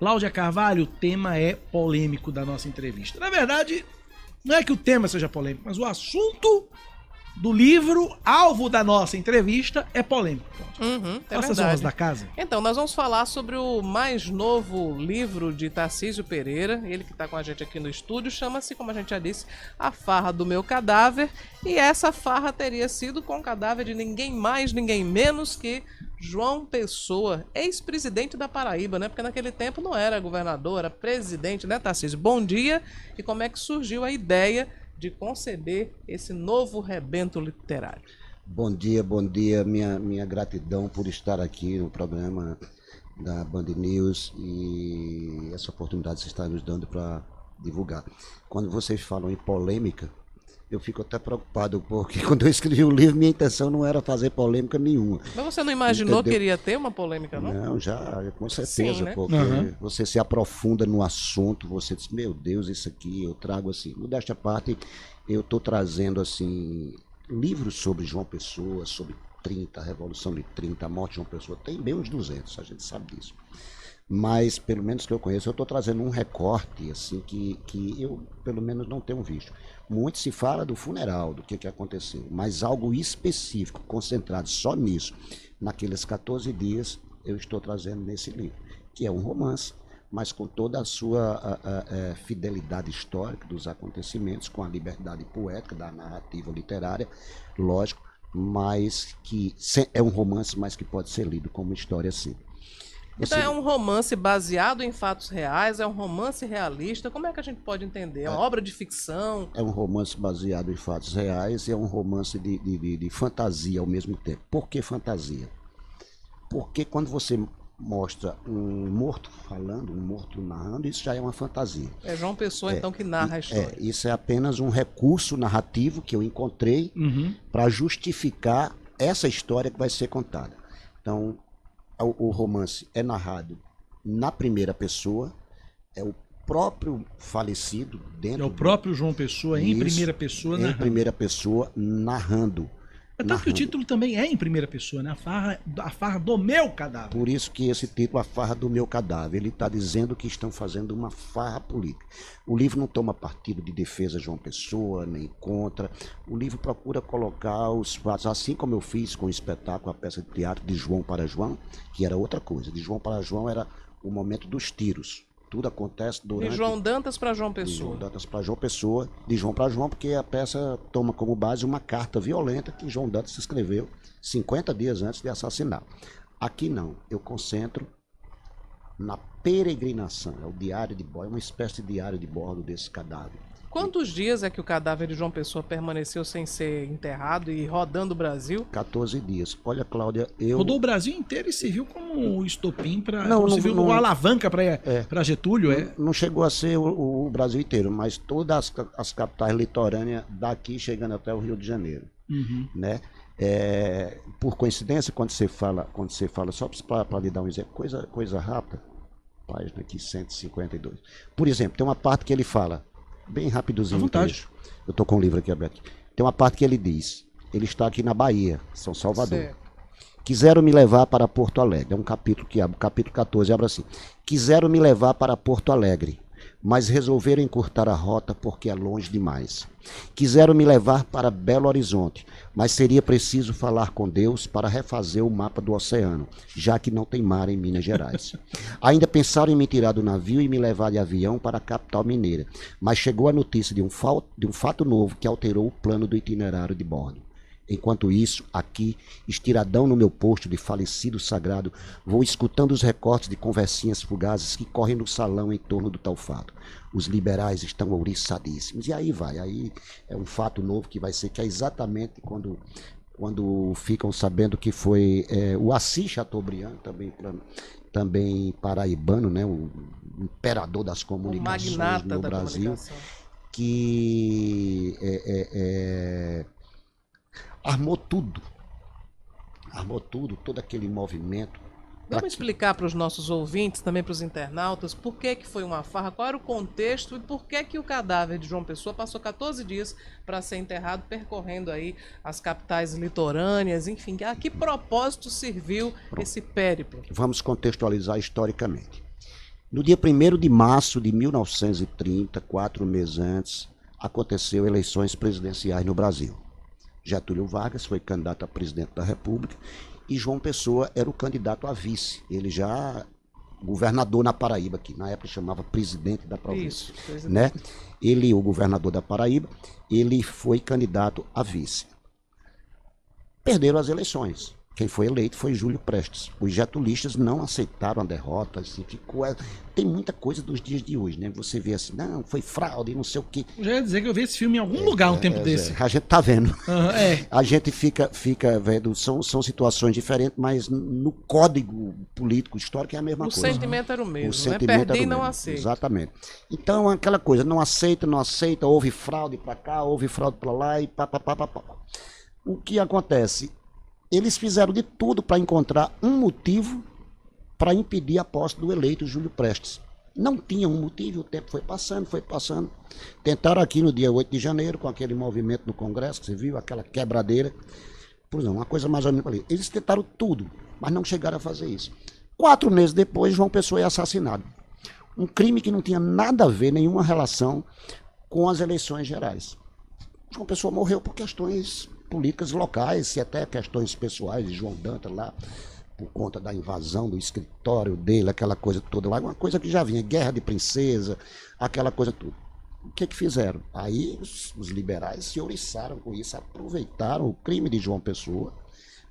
Cláudia Carvalho, o tema é polêmico da nossa entrevista. Na verdade, não é que o tema seja polêmico, mas o assunto do livro, alvo da nossa entrevista, é polêmico. Essas honras da casa. Então, nós vamos falar sobre o mais novo livro de Tarcísio Pereira, ele que está com a gente aqui no estúdio, chama-se, como a gente já disse, A Farra do Meu Cadáver, e essa farra teria sido com o cadáver de ninguém mais, ninguém menos que João Pessoa, ex-presidente da Paraíba, né? Porque naquele tempo não era governador, era presidente, né, Tarcísio? Bom dia, e como é que surgiu a ideia de conceber esse novo rebento literário? Bom dia, minha gratidão por estar aqui no programa da Band News e essa oportunidade que você está nos dando para divulgar. Quando vocês falam em polêmica, eu fico até preocupado, porque quando eu escrevi o livro, minha intenção não era fazer polêmica nenhuma. Mas você não imaginou que iria ter uma polêmica, não? Não, já, com certeza, sim, né? Porque você se aprofunda no assunto, você diz, meu Deus, isso aqui eu trago assim. Modéstia à parte, eu estou trazendo assim livros sobre João Pessoa, sobre 30, a Revolução de 30, a morte de João Pessoa, tem bem uns 200, a gente sabe disso. Mas, pelo menos que eu conheço, eu estou trazendo um recorte assim que eu, pelo menos, não tenho visto. Muito se fala do funeral, do que aconteceu, mas algo específico, concentrado só nisso, naqueles 14 dias, eu estou trazendo nesse livro, que é um romance, mas com toda a sua fidelidade histórica dos acontecimentos, com a liberdade poética da narrativa literária, lógico, mas que é um romance, mas que pode ser lido como história sim. Então é um romance baseado em fatos reais, é um romance realista, como é que a gente pode entender? É uma obra de ficção? É um romance baseado em fatos reais e é um romance de fantasia ao mesmo tempo. Por que fantasia? Porque quando você mostra um morto falando, um morto narrando, isso já é uma fantasia. É João Pessoa, então, que narra a história. Isso é apenas um recurso narrativo que eu encontrei para justificar essa história que vai ser contada. Então, o romance é narrado na primeira pessoa, é o próprio falecido dentro. É o próprio João Pessoa em primeira pessoa narrando. Em primeira pessoa narrando. É tanto que o título também é em primeira pessoa, né? A farra do meu cadáver. Por isso que esse título, A Farra do Meu Cadáver, ele está dizendo que estão fazendo uma farra política. O livro não toma partido de defesa de João Pessoa, nem contra. O livro procura colocar os fatos, assim como eu fiz com o espetáculo, a peça de teatro de João para João, que era outra coisa. De João para João era o momento dos tiros. Tudo acontece durante... De João Dantas para João Pessoa. De João Dantas para João Pessoa, de João para João, porque a peça toma como base uma carta violenta que João Dantas escreveu 50 dias antes de assassinar. Aqui não, eu concentro na peregrinação, é o diário de bordo, é uma espécie de diário de bordo desse cadáver. Quantos dias é que o cadáver de João Pessoa permaneceu sem ser enterrado e rodando o Brasil? 14 dias. Olha, Cláudia, rodou o Brasil inteiro e serviu como estopim para... serviu como alavanca para Getúlio, Não chegou a ser o Brasil inteiro, mas todas as capitais litorâneas daqui chegando até o Rio de Janeiro. Né? Por coincidência, quando você fala só para lhe dar um exemplo, coisa rápida, página aqui 152. Por exemplo, tem uma parte que ele fala, bem rapidozinho, eu estou com o livro aqui aberto. Tem uma parte que ele diz, ele está aqui na Bahia, São Salvador. Certo. Quiseram me levar para Porto Alegre. É um capítulo que abre, o capítulo 14 abre assim. Quiseram me levar para Porto Alegre, mas resolveram encurtar a rota porque é longe demais. Quiseram me levar para Belo Horizonte, mas seria preciso falar com Deus para refazer o mapa do oceano, já que não tem mar em Minas Gerais. Ainda pensaram em me tirar do navio e me levar de avião para a capital mineira, mas chegou a notícia de um fato novo que alterou o plano do itinerário de bordo. Enquanto isso, aqui, estiradão no meu posto de falecido sagrado, vou escutando os recortes de conversinhas fugazes que correm no salão em torno do tal fato. Os liberais estão ouriçadíssimos. E aí vai, aí é um fato novo que vai ser, que é exatamente quando ficam sabendo que foi o Assis Chateaubriand, também paraibano, né, o imperador das comunicações no Brasil, que armou tudo, todo aquele movimento. Vamos explicar para os nossos ouvintes, também para os internautas, por que foi uma farra, qual era o contexto e por que o cadáver de João Pessoa passou 14 dias para ser enterrado, percorrendo aí as capitais litorâneas, enfim, a que propósito serviu esse périplo? Vamos contextualizar historicamente. No dia 1º de março de 1930, 4 meses antes, aconteceu eleições presidenciais no Brasil. Getúlio Vargas foi candidato a presidente da República e João Pessoa era o candidato a vice. Ele já governador na Paraíba, que na época chamava presidente da província. Isso, né? Ele, o governador da Paraíba, ele foi candidato a vice. Perderam as eleições. Quem foi eleito foi Júlio Prestes. Os getulistas não aceitaram a derrota. Assim, tem muita coisa dos dias de hoje, né? Você vê assim, não, foi fraude, não sei o quê. Eu já ia dizer que eu vi esse filme em algum lugar um tempo desse. A gente tá vendo. A gente fica vendo, são situações diferentes, mas no código político histórico é a mesma coisa. O sentimento era o mesmo, né? Perdi e não aceita. Exatamente. Então, aquela coisa, não aceita, houve fraude para cá, houve fraude para lá e pá. O que acontece? Eles fizeram de tudo para encontrar um motivo para impedir a posse do eleito Júlio Prestes. Não tinha um motivo, o tempo foi passando. Tentaram aqui no dia 8 de janeiro, com aquele movimento no Congresso, que você viu, aquela quebradeira. Por exemplo, uma coisa mais ou menos ali. Eles tentaram tudo, mas não chegaram a fazer isso. 4 meses depois, João Pessoa é assassinado. Um crime que não tinha nada a ver, nenhuma relação com as eleições gerais. João Pessoa morreu por questões políticas locais e até questões pessoais de João Dantas lá, por conta da invasão do escritório dele, aquela coisa toda lá, uma coisa que já vinha, guerra de princesa, aquela coisa toda. O que fizeram? Aí os liberais se ouriçaram com isso, aproveitaram o crime de João Pessoa,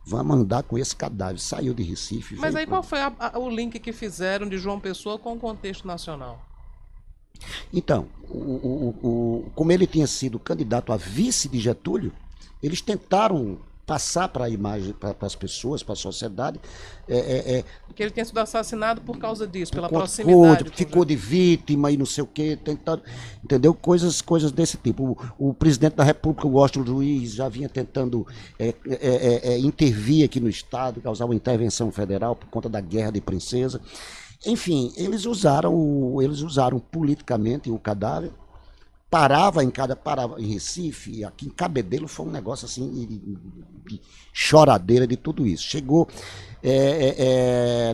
vamos andar com esse cadáver, saiu de Recife. Mas aí qual foi o link que fizeram de João Pessoa com o contexto nacional? Então, como ele tinha sido candidato a vice de Getúlio, eles tentaram passar para a imagem, para as pessoas, para a sociedade. Que ele tinha sido assassinado por causa disso, pela proximidade. Ficou de vítima e não sei o quê, tentaram, entendeu? Coisas desse tipo. O presidente da República, o Washington Luiz, já vinha tentando intervir aqui no Estado, causar uma intervenção federal por conta da guerra de princesa. Enfim, eles usaram politicamente o cadáver. Parava em Recife, aqui em Cabedelo foi um negócio assim de choradeira de tudo isso. Chegou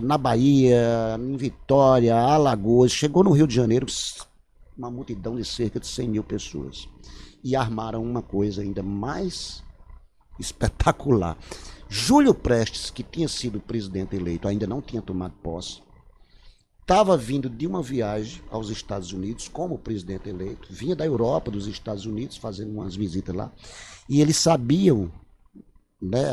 na Bahia, em Vitória, Alagoas, chegou no Rio de Janeiro, uma multidão de cerca de 100 mil pessoas. E armaram uma coisa ainda mais espetacular. Júlio Prestes, que tinha sido presidente eleito, ainda não tinha tomado posse, estava vindo de uma viagem aos Estados Unidos como presidente eleito, vinha da Europa, dos Estados Unidos, fazendo umas visitas lá, e eles sabiam, né,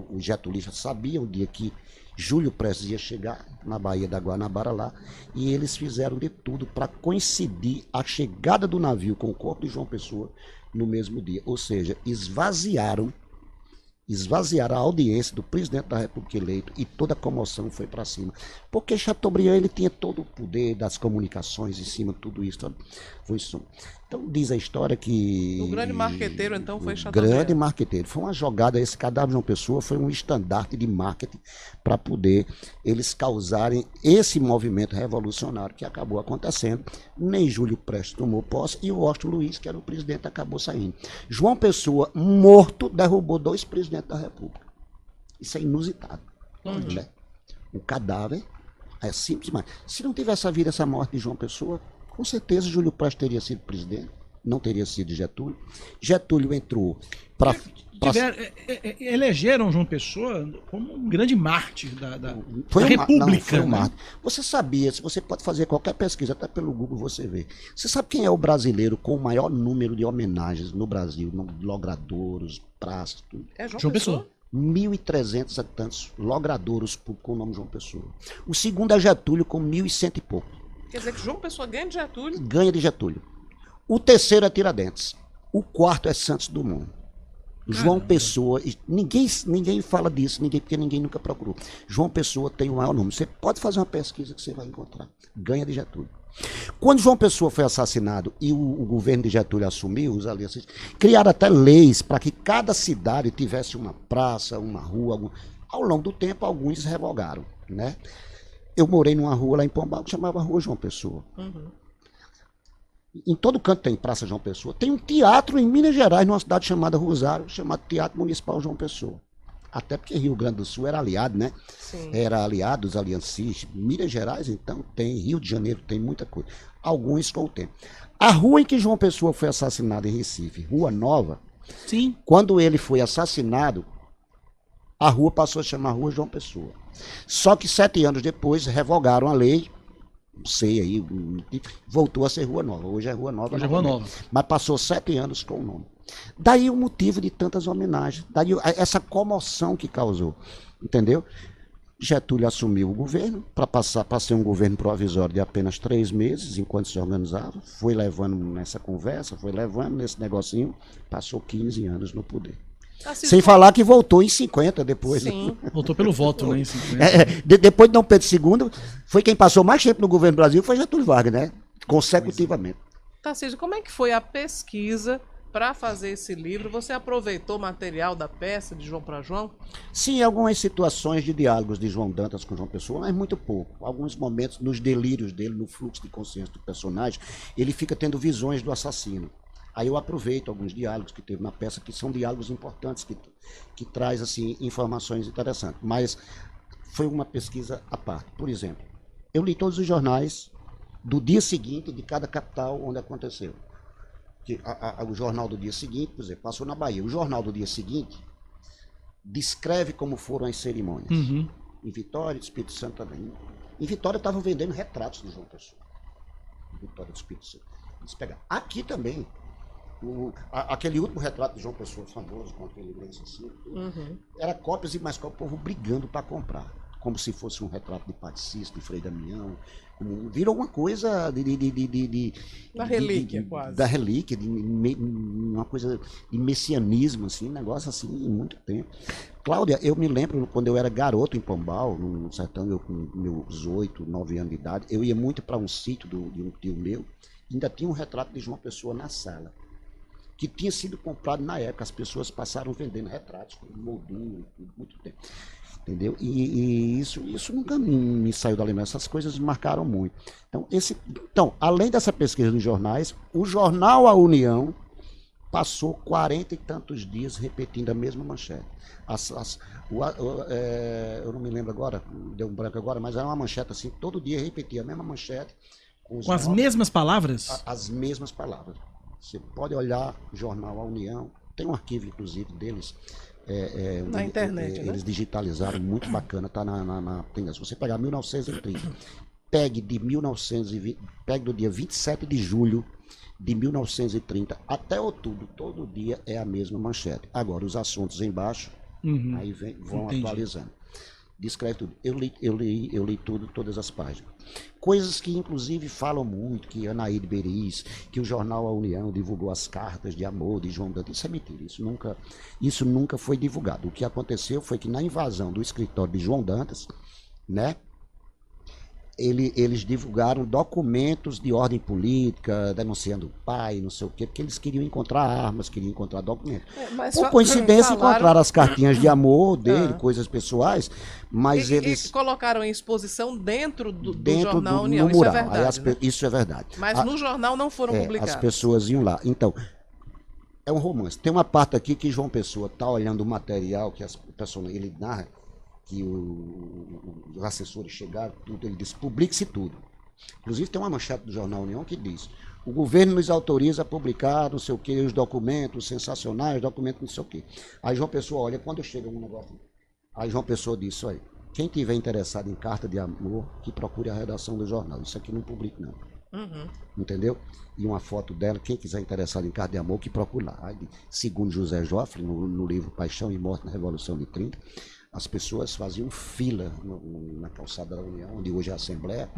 os getulistas sabiam o dia que Júlio Prestes ia chegar na Baía da Guanabara lá, e eles fizeram de tudo para coincidir a chegada do navio com o corpo de João Pessoa no mesmo dia, ou seja, esvaziaram a audiência do presidente da República eleito e toda a comoção foi para cima. Porque Chateaubriand ele tinha todo o poder das comunicações em cima de tudo isso. Foi isso. Então diz a história que... O grande marqueteiro então foi Chateaubriand. Grande marqueteiro. Foi uma jogada, esse cadáver de João Pessoa foi um estandarte de marketing para poder eles causarem esse movimento revolucionário que acabou acontecendo. Nem Júlio Prestes tomou posse e o Washington Luiz, que era o presidente, acabou saindo. João Pessoa, morto, derrubou 2 presidentes da República. Isso é inusitado. Né? O cadáver é simples demais. Se não tivesse havido essa morte de João Pessoa, com certeza Júlio Prestes teria sido presidente, não teria sido Getúlio. Getúlio entrou para... Elegeram João Pessoa como um grande mártir da República. Não, foi um né? mártir. Você sabia, você pode fazer qualquer pesquisa, até pelo Google você vê. Você sabe quem é o brasileiro com o maior número de homenagens no Brasil? Logradouros, praças, tudo. É João Pessoa? 1.300 e tantos logradouros com o nome João Pessoa. O segundo é Getúlio com 1.100 e pouco. Quer dizer que João Pessoa ganha de Getúlio? Ganha de Getúlio. O terceiro é Tiradentes. O quarto é Santos Dumont. João Pessoa, ninguém fala disso, porque ninguém nunca procurou. João Pessoa tem o maior número. Você pode fazer uma pesquisa que você vai encontrar. Ganha de Getúlio. Quando João Pessoa foi assassinado e o governo de Getúlio assumiu, os alianças criaram até leis para que cada cidade tivesse uma praça, uma rua. Ao longo do tempo, alguns revogaram, né? Eu morei numa rua lá em Pombal que chamava Rua João Pessoa. Em todo canto tem Praça João Pessoa. Tem um teatro em Minas Gerais, numa cidade chamada Rosário, chamado Teatro Municipal João Pessoa. Até porque Rio Grande do Sul era aliado, né? Sim. Era aliado dos aliancistas. Minas Gerais, então, tem. Rio de Janeiro tem muita coisa. Alguns com o tempo. A rua em que João Pessoa foi assassinado em Recife, Rua Nova, Sim. quando ele foi assassinado, a rua passou a chamar Rua João Pessoa. Só que 7 anos depois revogaram a lei, não sei aí, voltou a ser Rua Nova. Hoje é Rua Nova. Hoje é Rua Nova. Mas passou 7 anos com o nome. Daí o motivo de tantas homenagens, daí essa comoção que causou, entendeu? Getúlio assumiu o governo para passar para ser um governo provisório de apenas 3 meses, enquanto se organizava, foi levando nessa conversa, foi levando nesse negocinho, passou 15 anos no poder. Sem falar que voltou em 50 depois. Sim. Né? Voltou pelo voto, né? Em 50. Depois de Dom Pedro II, foi quem passou mais tempo no governo do Brasil, foi Getúlio Vargas, né? Consecutivamente. Tarcísio, como é que foi a pesquisa para fazer esse livro? Você aproveitou o material da peça de João para João? Sim, algumas situações de diálogos de João Dantas com João Pessoa, mas muito pouco. Alguns momentos, nos delírios dele, no fluxo de consciência do personagem, ele fica tendo visões do assassino. Aí eu aproveito alguns diálogos que teve na peça, que são diálogos importantes, que traz assim, informações interessantes. Mas foi uma pesquisa à parte. Por exemplo, eu li todos os jornais do dia seguinte de cada capital onde aconteceu. O jornal do dia seguinte, por exemplo, passou na Bahia. O jornal do dia seguinte descreve como foram as cerimônias. Uhum. Em Vitória, Espírito Santo também. Em Vitória estavam vendendo retratos de João Pessoa. Em Vitória do Espírito Santo. Eles pegaram. Aqui também. Aquele último retrato de João Pessoa famoso, com aquele lenço assim, era cópias e mais cópias, o povo brigando para comprar. Como se fosse um retrato de Padre Cícero, de Frei Damião. Virou uma coisa da relíquia, quase. Da relíquia, uma coisa de messianismo, assim, um negócio assim, em muito tempo. Cláudia, eu me lembro quando eu era garoto em Pombal, no sertão, eu com meus 8, 9 anos de idade, eu ia muito para um sítio de um tio meu, ainda tinha um retrato de João Pessoa na sala, que tinha sido comprado na época. As pessoas passaram vendendo retratos, com moldura, por muito tempo. Entendeu? E isso nunca me saiu da lembrança. Essas coisas me marcaram muito. Então, além dessa pesquisa nos jornais, o jornal A União passou 40 e tantos dias repetindo a mesma manchete. Eu não me lembro agora, deu um branco agora, mas era uma manchete assim, todo dia repetia a mesma manchete. Com as mesmas palavras? As mesmas palavras. Você pode olhar o jornal A União, tem um arquivo, inclusive, deles. Na internet, né? Eles digitalizaram, muito bacana, tá se você pegar 1930, pegue do dia 27 de julho de 1930 até outubro, todo dia é a mesma manchete. Agora, os assuntos embaixo, aí vão atualizando. Descreve tudo. Eu li tudo, todas as páginas. Coisas que, inclusive, falam muito, que Anaíde Beriz, que o jornal A União divulgou as cartas de amor de João Dantas. Isso é mentira, isso nunca foi divulgado. O que aconteceu foi que na invasão do escritório de João Dantas, né, eles divulgaram documentos de ordem política, denunciando o pai, não sei o quê, porque eles queriam encontrar armas, queriam encontrar documentos. Por coincidência, encontraram as cartinhas de amor dele, coisas pessoais, mas eles... E colocaram em exposição dentro do jornal União, no mural. Isso é verdade, né? Isso é verdade. Mas no jornal não foram publicados. As pessoas iam lá. Então, é um romance. Tem uma parte aqui que João Pessoa está olhando o material que as pessoas, ele narra, que os assessores chegaram, tudo, ele disse, publique-se tudo. Inclusive tem uma manchete do jornal União que diz, o governo nos autoriza a publicar, não sei o que, os documentos sensacionais, documentos não sei o que. Aí João Pessoa olha, quando chega um negócio, aí João Pessoa diz, olha, quem tiver interessado em carta de amor, que procure a redação do jornal, isso aqui não publica não. Entendeu? E uma foto dela, quem quiser interessado em carta de amor, que procure lá. Aí, segundo José Joffre, no livro Paixão e Morte na Revolução de 30, as pessoas faziam fila na calçada da União, onde hoje é a Assembleia,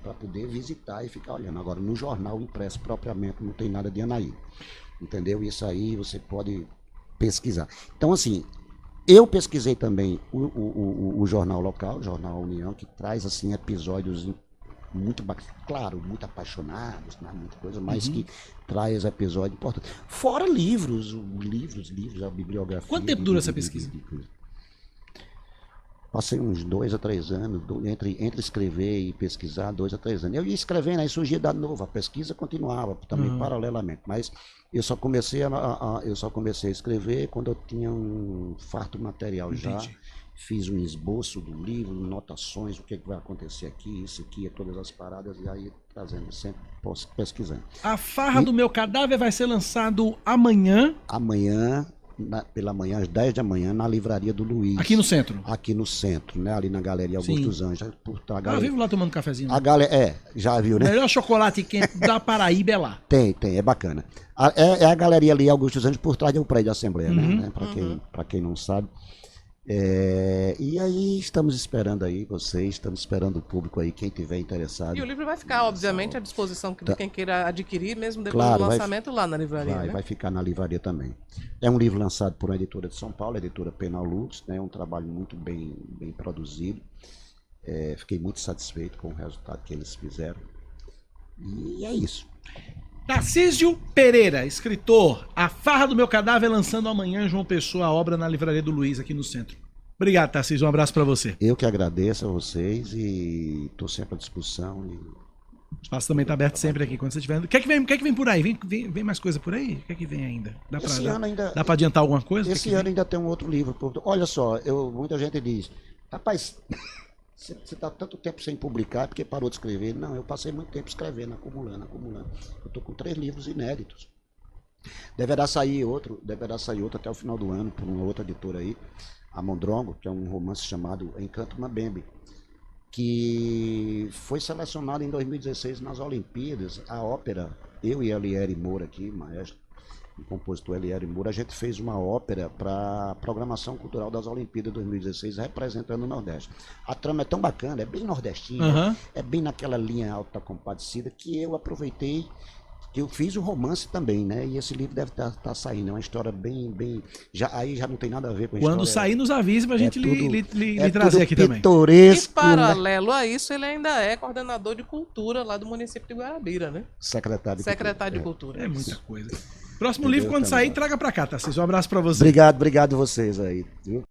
para poder visitar e ficar olhando. Agora, no jornal impresso propriamente, não tem nada de Anaí. Entendeu? Isso aí você pode pesquisar. Então, assim, eu pesquisei também o jornal local, o jornal União, que traz, assim, episódios muito bacanas. Claro, muito apaixonados, né, muita coisa, mas que traz episódios importantes. Fora livros, a bibliografia. Quanto tempo dura essa pesquisa? Passei uns 2 a 3 anos, entre escrever e pesquisar, 2 a 3 anos. Eu ia escrevendo, aí surgia dado novo, a pesquisa continuava também paralelamente, mas eu só comecei a escrever quando eu tinha um farto material. Entendi. Já. Fiz um esboço do livro, notações, o que vai acontecer aqui, isso aqui, todas as paradas, e aí trazendo, sempre pesquisando. A Farra do Meu Cadáver vai ser lançado amanhã. Amanhã, pela manhã, às 10 da manhã, na Livraria do Luiz. Aqui no centro? Aqui no centro, né? Ali na Galeria Augusto dos Anjos. Vivo lá tomando cafezinho. Já viu, né? Melhor chocolate quente da Paraíba é lá. Tem, é bacana. É a galeria ali, Augusto dos Anjos, por trás do prédio da Assembleia, né? Pra quem não sabe. E aí estamos esperando aí vocês, estamos esperando o público aí, quem tiver interessado. E o livro vai ficar, obviamente, à disposição de quem queira adquirir, mesmo depois do lançamento lá na livraria. Vai ficar na livraria também. É um livro lançado por uma editora de São Paulo, a editora Penalux, né? Um trabalho muito bem produzido. Fiquei muito satisfeito com o resultado que eles fizeram. E é isso. Tarcísio Pereira, escritor. A Farra do Meu Cadáver lançando amanhã, João Pessoa, a obra na Livraria do Luiz, aqui no centro. Obrigado, Tarcísio. Um abraço pra você. Eu que agradeço a vocês e estou sempre à disposição. O espaço também tá aberto sempre aqui, quando você estiver. O que é que vem por aí? Vem mais coisa por aí? O que é que vem ainda? Dá pra adiantar alguma coisa? Esse ano ainda tem um outro livro. Olha só, muita gente diz, rapaz, você está tanto tempo sem publicar porque parou de escrever. Não, eu passei muito tempo escrevendo, acumulando. Eu estou com 3 livros inéditos. Deverá sair outro até o final do ano, por uma outra editora aí, a Mondrongo, que é um romance chamado Encanto Mabembe, que foi selecionado em 2016 nas Olimpíadas. A ópera, eu e Eliere Moura aqui, maestro, o compositor Eliere Moura, a gente fez uma ópera para a programação cultural das Olimpíadas 2016, representando o Nordeste. A trama é tão bacana, é bem nordestina, é bem naquela linha alta compadecida, que eu aproveitei, que eu fiz o romance também, né? E esse livro deve estar saindo, é uma história bem... aí já não tem nada a ver com a história. Quando sair, nos avise pra gente lhe tudo trazer aqui também. Pitoresco, e paralelo a isso, ele ainda é coordenador de cultura lá do município de Guarabira, né? Secretário de Cultura. É muita coisa. Próximo livro, quando sair, traga pra cá, Tarcísio. Um abraço pra você. Obrigado vocês aí, viu?